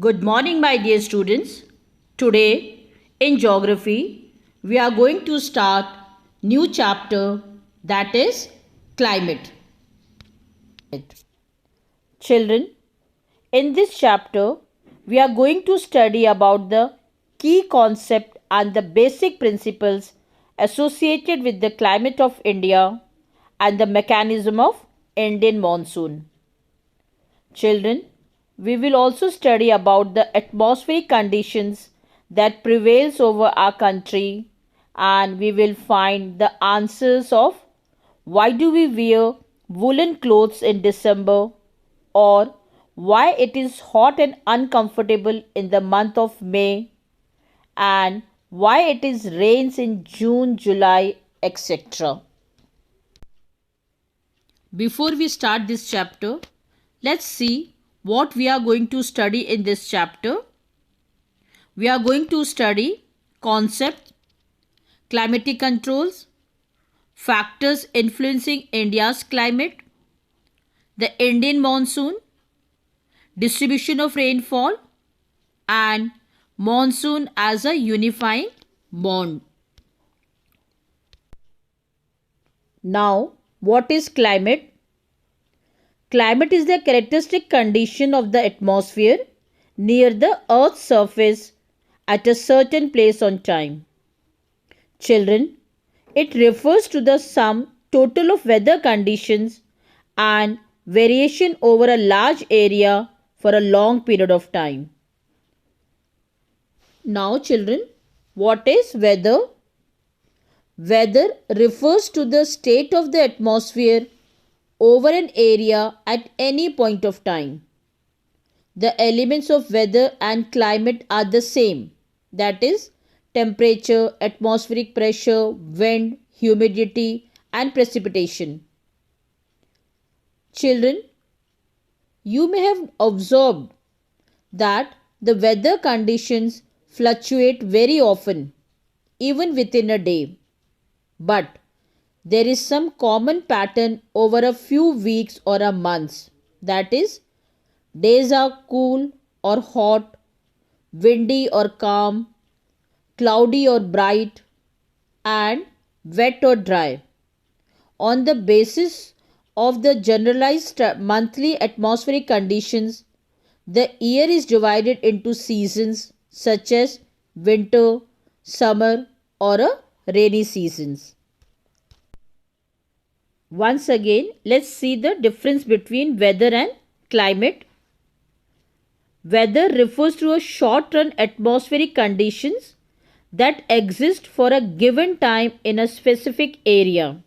Good morning, my dear students. Today in geography, we are going to start new chapter, that is climate. Children, in this chapter, we are going to study about the key concept and the basic principles associated with the climate of India and the mechanism of Indian monsoon. Children, we will also study about the atmospheric conditions that prevails over our country, and we will find the answers of why do we wear woolen clothes in December, or why it is hot and uncomfortable in the month of May, and why it is rains in June, July, etc. Before we start this chapter, let's see what we are going to study in this chapter. We are going to study concept, climatic controls, factors influencing India's climate, the Indian monsoon, distribution of rainfall, and monsoon as a unifying bond. Now, what is climate? Climate is the characteristic condition of the atmosphere near the Earth's surface at a certain place on time. Children, it refers to the sum total of weather conditions and variation over a large area for a long period of time. Now, children, what is weather? Weather refers to the state of the atmosphere over an area at any point of time. The elements of weather and climate are the same, that is, temperature, atmospheric pressure, wind, humidity, and precipitation. Children, you may have observed that the weather conditions fluctuate very often, even within a day. But there is some common pattern over a few weeks or a month. That is, days are cool or hot, windy or calm, cloudy or bright, and wet or dry. On the basis of the generalized monthly atmospheric conditions, the year is divided into seasons such as winter, summer, or a rainy seasons. Once again, let's see the difference between weather and climate. Weather refers to a short-run atmospheric conditions that exist for a given time in a specific area.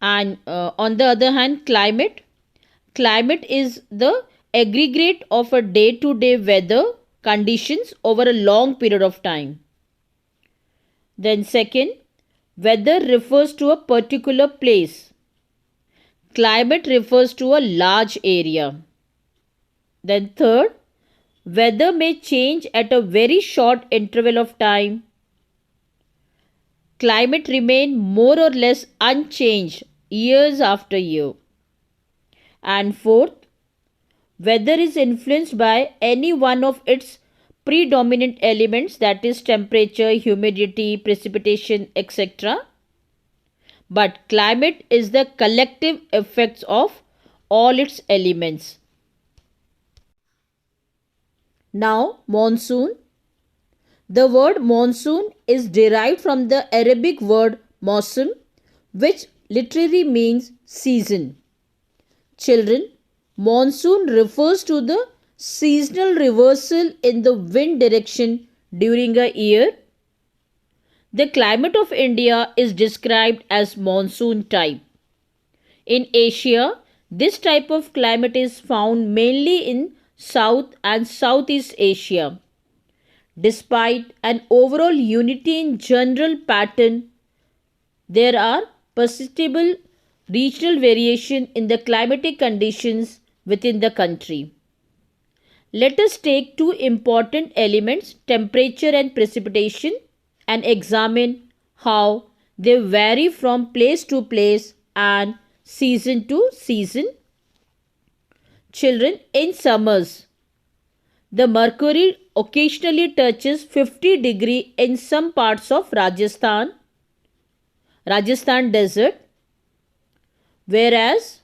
And on the other hand, climate is the aggregate of a day-to-day weather conditions over a long period of time. Then second, weather refers to a particular place. Climate refers to a large area. Then third, weather may change at a very short interval of time. Climate remain more or less unchanged years after year. And fourth, weather is influenced by any one of its predominant elements, that is temperature, humidity, precipitation, etc. But climate is the collective effects of all its elements. Now, monsoon. The word monsoon is derived from the Arabic word mawsim, which literally means season. Children, monsoon refers to the seasonal reversal in the wind direction during a year. The climate of India is described as monsoon type. In Asia, this type of climate is found mainly in South and Southeast Asia. Despite an overall unity in general pattern, there are perceptible regional variation in the climatic conditions within the country. Let us take two important elements, temperature and precipitation, and examine how they vary from place to place and season to season. Children, in summers, The mercury occasionally touches 50 degree in some parts of Rajasthan desert, whereas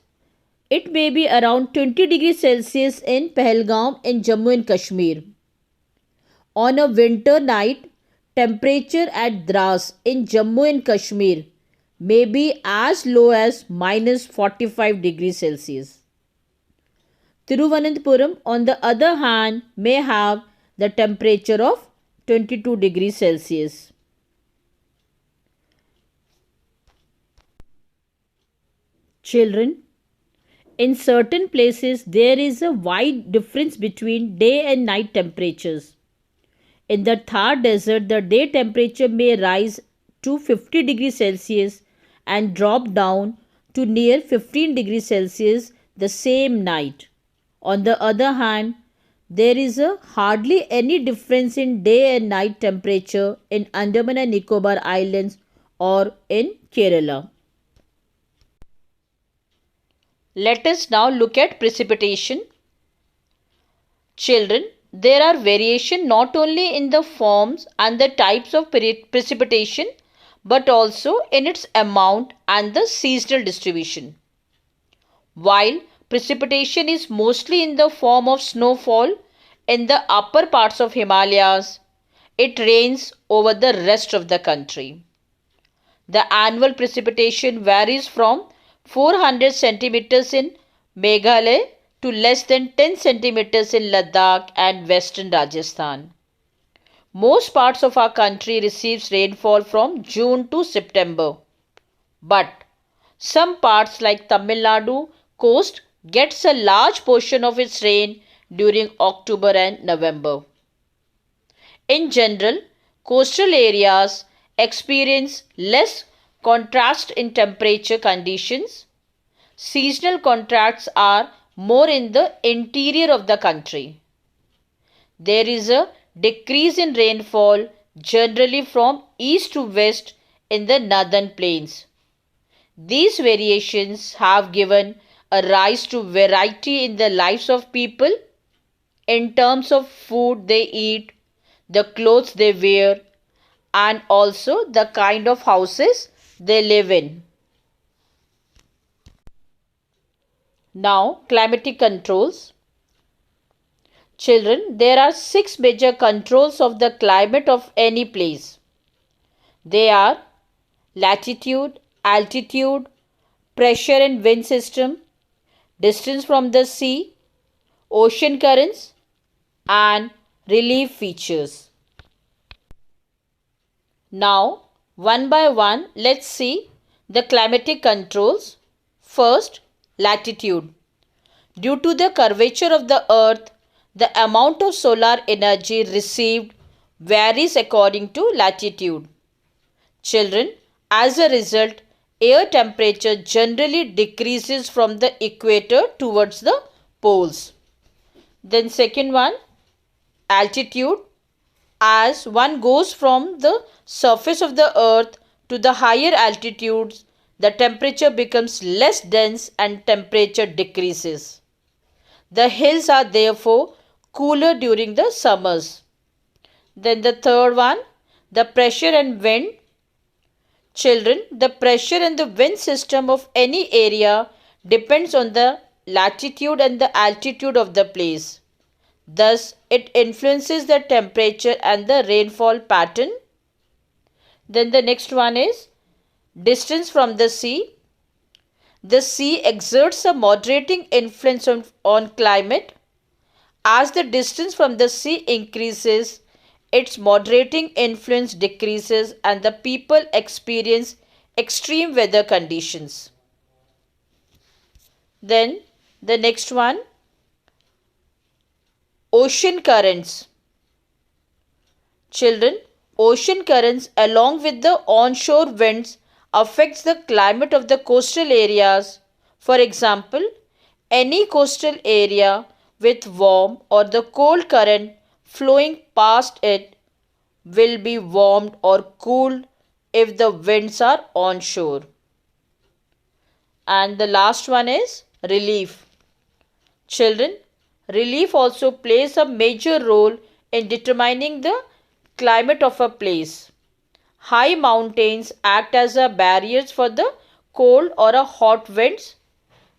it may be around 20 degrees Celsius in Pahalgam in Jammu and Kashmir. On a winter night, temperature at Dras in Jammu and Kashmir may be as low as minus 45 degrees Celsius. Thiruvananthapuram, on the other hand, may have the temperature of 22 degrees Celsius. Children, in certain places there is a wide difference between day and night temperatures. In the Thar desert, the day temperature may rise to 50 degrees Celsius and drop down to near 15 degrees Celsius the same night. On the other hand, there is hardly any difference in day and night temperature in Andaman and Nicobar Islands or in Kerala. Let us now look at precipitation. Children, there are variation not only in the forms and the types of precipitation but also in its amount and the seasonal distribution. While precipitation is mostly in the form of snowfall in the upper parts of Himalayas, it rains over the rest of the country. The annual precipitation varies from 400 centimeters in Meghalaya to less than 10 centimeters in Ladakh and western Rajasthan. Most parts of our country receives rainfall from June to September, but some parts like Tamil Nadu coast gets a large portion of its rain during October and November. In general, coastal areas experience less contrast in temperature conditions. Seasonal contrasts are more in the interior of the country. There is a decrease in rainfall generally from east to west in the northern plains. These variations have given a rise to variety in the lives of people in terms of food they eat, the clothes they wear, and also the kind of houses they live in. Now, climatic controls. Children, there are 6 major controls of the climate of any place. They are latitude, altitude, pressure and wind system, distance from the sea, ocean currents, and relief features. Now, one by one, let's see the climatic controls. First, latitude. Due to the curvature of the earth, the amount of solar energy received varies according to latitude. Children, as a result, air temperature generally decreases from the equator towards the poles. Then second one, altitude. As one goes from the surface of the earth to the higher altitudes, the temperature becomes less dense and temperature decreases. The hills are therefore cooler during the summers. Then the third one, the pressure and wind. Children, the pressure and the wind system of any area depends on the latitude and the altitude of the place. Thus, it influences the temperature and the rainfall pattern. Then the next one is distance from the sea. The sea exerts a moderating influence on climate. As the distance from the sea increases, its moderating influence decreases and the people experience extreme weather conditions. Then the next one, ocean currents. Children, ocean currents along with the onshore winds affects the climate of the coastal areas. For example, any coastal area with warm or the cold current flowing past it will be warmed or cooled if the winds are onshore. And the last one is relief. Children, Relief also plays a major role in determining the climate of a place. High mountains act as a barriers for the cold or a hot winds.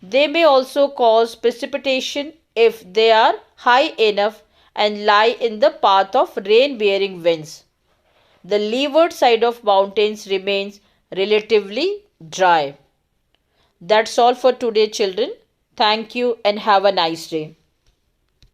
They may also cause precipitation if they are high enough and lie in the path of rain-bearing winds. The leeward side of mountains remains relatively dry. That's all for today, children. Thank you and have a nice day.